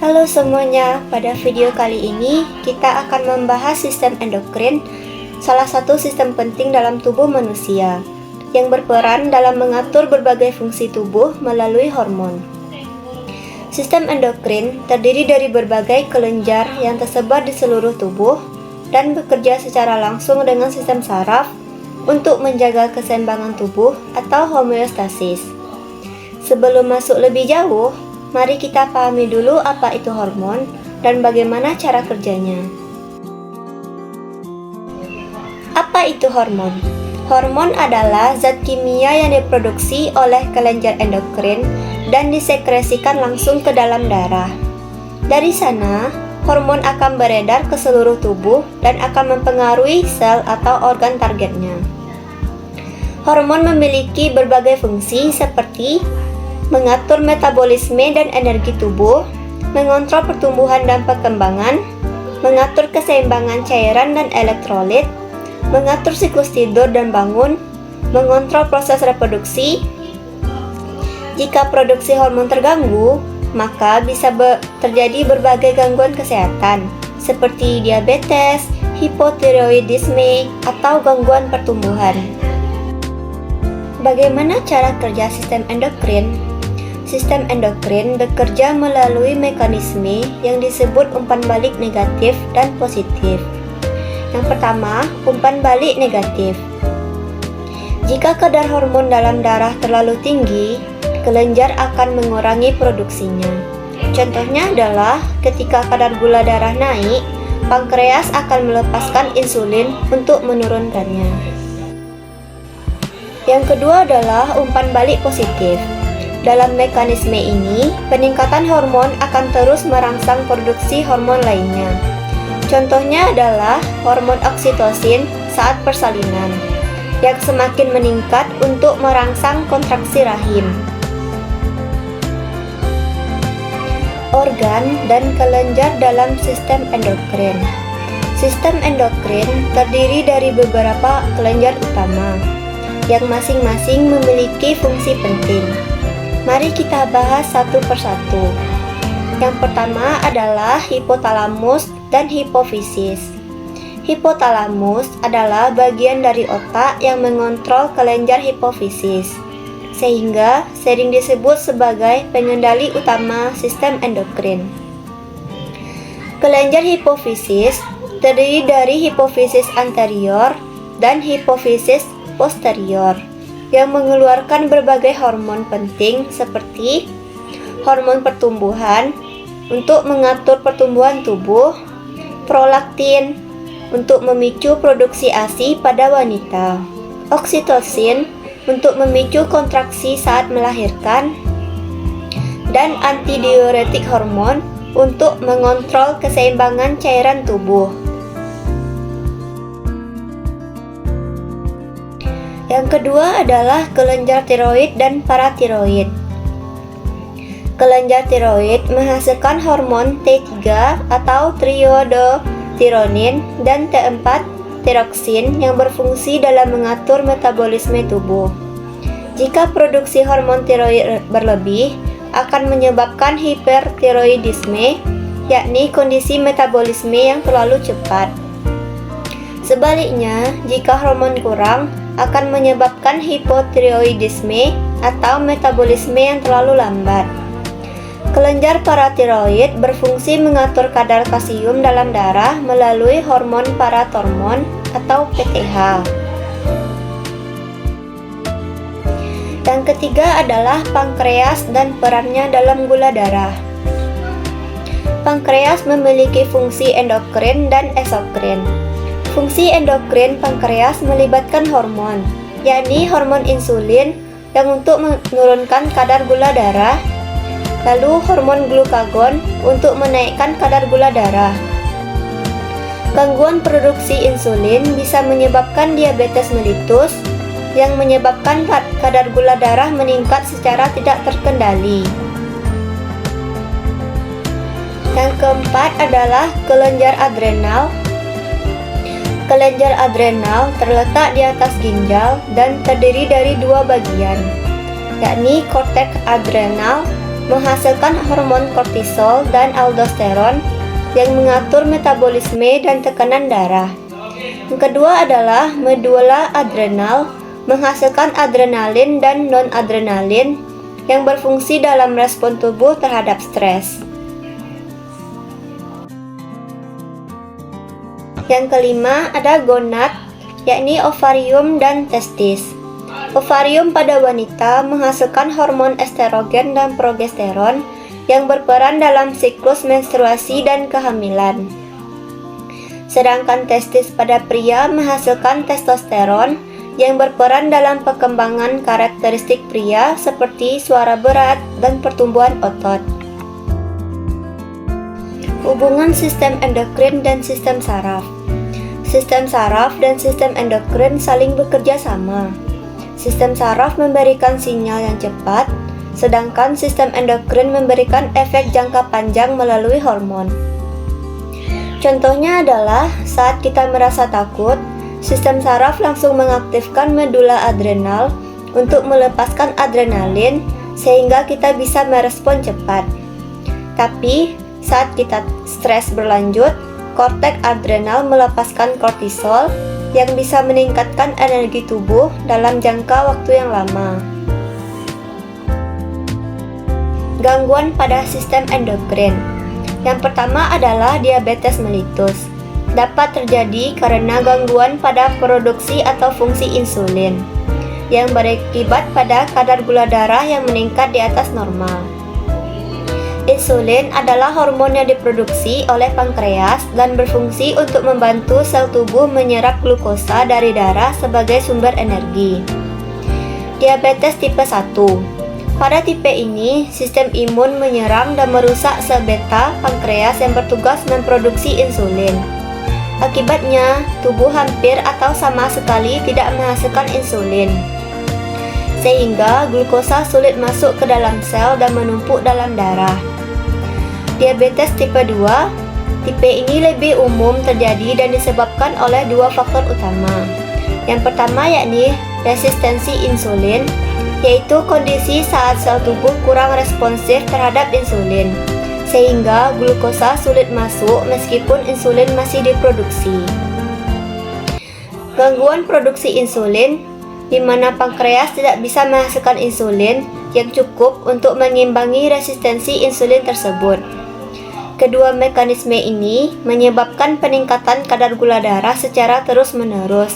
Halo semuanya, pada video kali ini kita akan membahas sistem endokrin, salah satu sistem penting dalam tubuh manusia, yang berperan dalam mengatur berbagai fungsi tubuh melalui hormon. Sistem endokrin terdiri dari berbagai kelenjar yang tersebar di seluruh tubuh dan bekerja secara langsung dengan sistem saraf untuk menjaga keseimbangan tubuh atau homeostasis. Sebelum masuk lebih jauh, mari kita pahami dulu apa itu hormon dan bagaimana cara kerjanya. Apa itu hormon? Hormon adalah zat kimia yang diproduksi oleh kelenjar endokrin dan disekresikan langsung ke dalam darah. Dari sana, hormon akan beredar ke seluruh tubuh dan akan mempengaruhi sel atau organ targetnya. Hormon memiliki berbagai fungsi seperti mengatur metabolisme dan energi tubuh, mengontrol pertumbuhan dan perkembangan, mengatur keseimbangan cairan dan elektrolit, mengatur siklus tidur dan bangun, mengontrol proses reproduksi. Jika produksi hormon terganggu, maka bisa terjadi berbagai gangguan kesehatan, seperti diabetes, hipotiroidisme, atau gangguan pertumbuhan. Bagaimana cara kerja sistem endokrin? Sistem endokrin bekerja melalui mekanisme yang disebut umpan balik negatif dan positif. Yang pertama, umpan balik negatif. Jika kadar hormon dalam darah terlalu tinggi, kelenjar akan mengurangi produksinya. Contohnya adalah ketika kadar gula darah naik, pankreas akan melepaskan insulin untuk menurunkannya. Yang kedua adalah umpan balik positif. Dalam mekanisme ini, peningkatan hormon akan terus merangsang produksi hormon lainnya. Contohnya adalah hormon oksitosin saat persalinan, yang semakin meningkat untuk merangsang kontraksi rahim. Organ dan kelenjar dalam sistem endokrin. Sistem endokrin terdiri dari beberapa kelenjar utama, yang masing-masing memiliki fungsi penting. Mari kita bahas satu persatu. Yang pertama adalah hipotalamus dan hipofisis. Hipotalamus adalah bagian dari otak yang mengontrol kelenjar hipofisis, sehingga sering disebut sebagai pengendali utama sistem endokrin. Kelenjar hipofisis terdiri dari hipofisis anterior dan hipofisis posterior, yang mengeluarkan berbagai hormon penting seperti hormon pertumbuhan untuk mengatur pertumbuhan tubuh, prolaktin untuk memicu produksi ASI pada wanita, oksitosin untuk memicu kontraksi saat melahirkan, dan antidiuretik hormon untuk mengontrol keseimbangan cairan tubuh. Yang kedua adalah kelenjar tiroid dan paratiroid. Kelenjar tiroid menghasilkan hormon T3 atau triiodothyronin dan T4 tiroksin yang berfungsi dalam mengatur metabolisme tubuh. Jika produksi hormon tiroid berlebih, akan menyebabkan hipertiroidisme, yakni kondisi metabolisme yang terlalu cepat. Sebaliknya, jika hormon kurang, akan menyebabkan hipotiroidisme atau metabolisme yang terlalu lambat. Kelenjar paratiroid berfungsi mengatur kadar kalsium dalam darah melalui hormon paratormon atau PTH. Yang ketiga adalah pankreas dan perannya dalam gula darah. Pankreas memiliki fungsi endokrin dan eksokrin. Fungsi endokrin pankreas melibatkan hormon, yakni hormon insulin yang untuk menurunkan kadar gula darah, lalu hormon glukagon untuk menaikkan kadar gula darah. Gangguan produksi insulin bisa menyebabkan diabetes mellitus, yang menyebabkan kadar gula darah meningkat secara tidak terkendali. Yang keempat adalah kelenjar adrenal. Kelenjar adrenal terletak di atas ginjal dan terdiri dari dua bagian, yakni korteks adrenal menghasilkan hormon kortisol dan aldosteron yang mengatur metabolisme dan tekanan darah. Yang kedua adalah medula adrenal, menghasilkan adrenalin dan non-adrenalin yang berfungsi dalam respon tubuh terhadap stres. Yang kelima ada gonad, yakni ovarium dan testis. Ovarium pada wanita menghasilkan hormon estrogen dan progesteron yang berperan dalam siklus menstruasi dan kehamilan. Sedangkan testis pada pria menghasilkan testosteron yang berperan dalam perkembangan karakteristik pria seperti suara berat dan pertumbuhan otot. Hubungan sistem endokrin dan sistem saraf. Sistem saraf dan sistem endokrin saling bekerja sama. Sistem saraf memberikan sinyal yang cepat, sedangkan sistem endokrin memberikan efek jangka panjang melalui hormon. Contohnya adalah saat kita merasa takut, sistem saraf langsung mengaktifkan medula adrenal untuk melepaskan adrenalin sehingga kita bisa merespon cepat. Tapi saat kita stres berlanjut, korteks adrenal melepaskan kortisol yang bisa meningkatkan energi tubuh dalam jangka waktu yang lama. Gangguan pada sistem endokrin. Yang pertama adalah diabetes mellitus. Dapat terjadi karena gangguan pada produksi atau fungsi insulin yang berakibat pada kadar gula darah yang meningkat di atas normal. Insulin adalah hormon yang diproduksi oleh pankreas dan berfungsi untuk membantu sel tubuh menyerap glukosa dari darah sebagai sumber energi. Diabetes tipe 1. Pada tipe ini, sistem imun menyerang dan merusak sel beta pankreas yang bertugas memproduksi insulin. Akibatnya, tubuh hampir atau sama sekali tidak menghasilkan insulin, sehingga glukosa sulit masuk ke dalam sel dan menumpuk dalam darah. Diabetes tipe 2, tipe ini lebih umum terjadi dan disebabkan oleh dua faktor utama. Yang pertama yakni resistensi insulin, yaitu kondisi saat sel tubuh kurang responsif terhadap insulin, sehingga glukosa sulit masuk meskipun insulin masih diproduksi. Gangguan produksi insulin, di mana pankreas tidak bisa menghasilkan insulin yang cukup untuk mengimbangi resistensi insulin tersebut. Kedua mekanisme ini menyebabkan peningkatan kadar gula darah secara terus-menerus,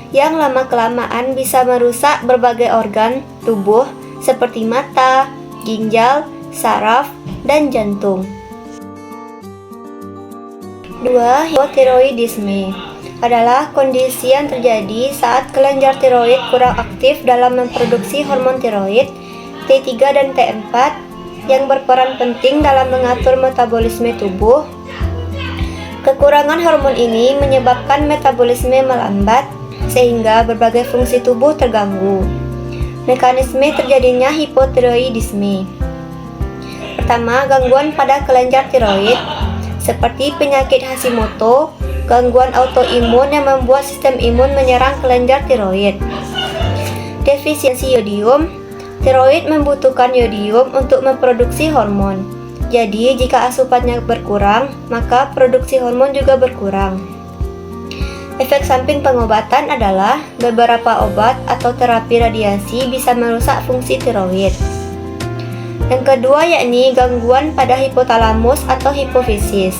yang lama-kelamaan bisa merusak berbagai organ tubuh seperti mata, ginjal, saraf, dan jantung. 2. Hipotiroidisme adalah kondisi yang terjadi saat kelenjar tiroid kurang aktif dalam memproduksi hormon tiroid T3 dan T4 yang berperan penting dalam mengatur metabolisme tubuh. Kekurangan hormon ini menyebabkan metabolisme melambat sehingga berbagai fungsi tubuh terganggu. Mekanisme terjadinya hipotiroidisme. Pertama, gangguan pada kelenjar tiroid seperti penyakit Hashimoto, gangguan autoimun yang membuat sistem imun menyerang kelenjar tiroid. Defisiensi yodium. Tiroid membutuhkan yodium untuk memproduksi hormon. Jadi, jika asupannya berkurang, maka produksi hormon juga berkurang. Efek samping pengobatan adalah beberapa obat atau terapi radiasi bisa merusak fungsi tiroid. Yang kedua yakni gangguan pada hipotalamus atau hipofisis.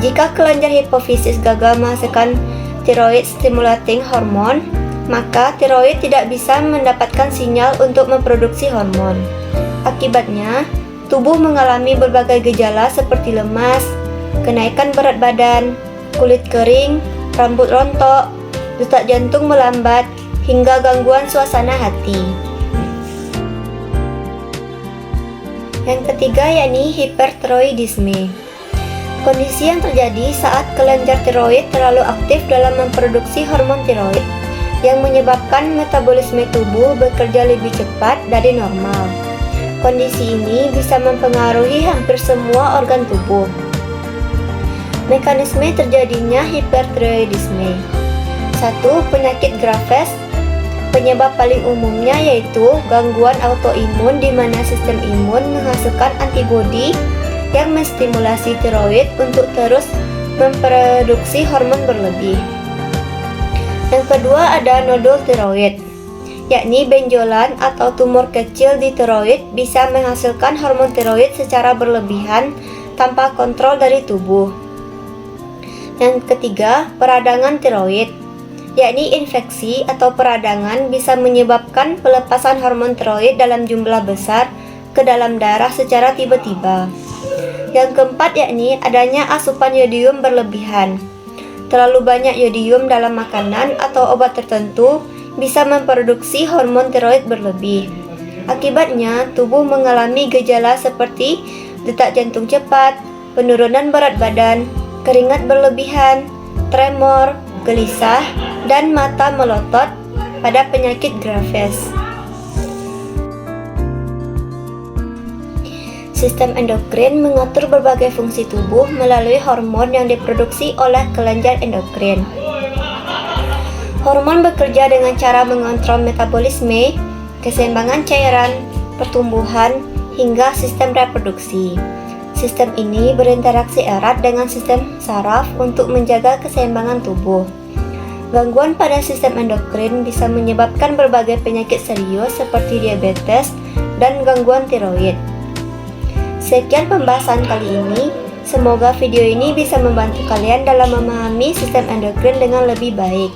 Jika kelenjar hipofisis gagal menghasilkan tiroid stimulating hormone, maka tiroid tidak bisa mendapatkan sinyal untuk memproduksi hormon. Akibatnya, tubuh mengalami berbagai gejala seperti lemas, kenaikan berat badan, kulit kering, rambut rontok, detak jantung melambat, hingga gangguan suasana hati. Yang ketiga yakni hipertiroidisme. Kondisi yang terjadi saat kelenjar tiroid terlalu aktif dalam memproduksi hormon tiroid yang menyebabkan metabolisme tubuh bekerja lebih cepat dari normal. Kondisi ini bisa mempengaruhi hampir semua organ tubuh. Mekanisme terjadinya hipertiroidisme. 1. Penyakit Graves. Penyebab paling umumnya yaitu gangguan autoimun di mana sistem imun menghasilkan antibodi yang menstimulasi tiroid untuk terus memproduksi hormon berlebih. Yang kedua ada nodul tiroid, yakni benjolan atau tumor kecil di tiroid bisa menghasilkan hormon tiroid secara berlebihan tanpa kontrol dari tubuh. Yang ketiga, peradangan tiroid, yakni infeksi atau peradangan bisa menyebabkan pelepasan hormon tiroid dalam jumlah besar ke dalam darah secara tiba-tiba. Yang keempat yakni adanya asupan yodium berlebihan. Terlalu banyak yodium dalam makanan atau obat tertentu bisa memproduksi hormon tiroid berlebih. Akibatnya, tubuh mengalami gejala seperti detak jantung cepat, penurunan berat badan, keringat berlebihan, tremor, gelisah, dan mata melotot pada penyakit Graves. Sistem endokrin mengatur berbagai fungsi tubuh melalui hormon yang diproduksi oleh kelenjar endokrin. Hormon bekerja dengan cara mengontrol metabolisme, keseimbangan cairan, pertumbuhan, hingga sistem reproduksi. Sistem ini berinteraksi erat dengan sistem saraf untuk menjaga keseimbangan tubuh. Gangguan pada sistem endokrin bisa menyebabkan berbagai penyakit serius seperti diabetes dan gangguan tiroid. Sekian pembahasan kali ini. Semoga video ini bisa membantu kalian dalam memahami sistem endokrin dengan lebih baik.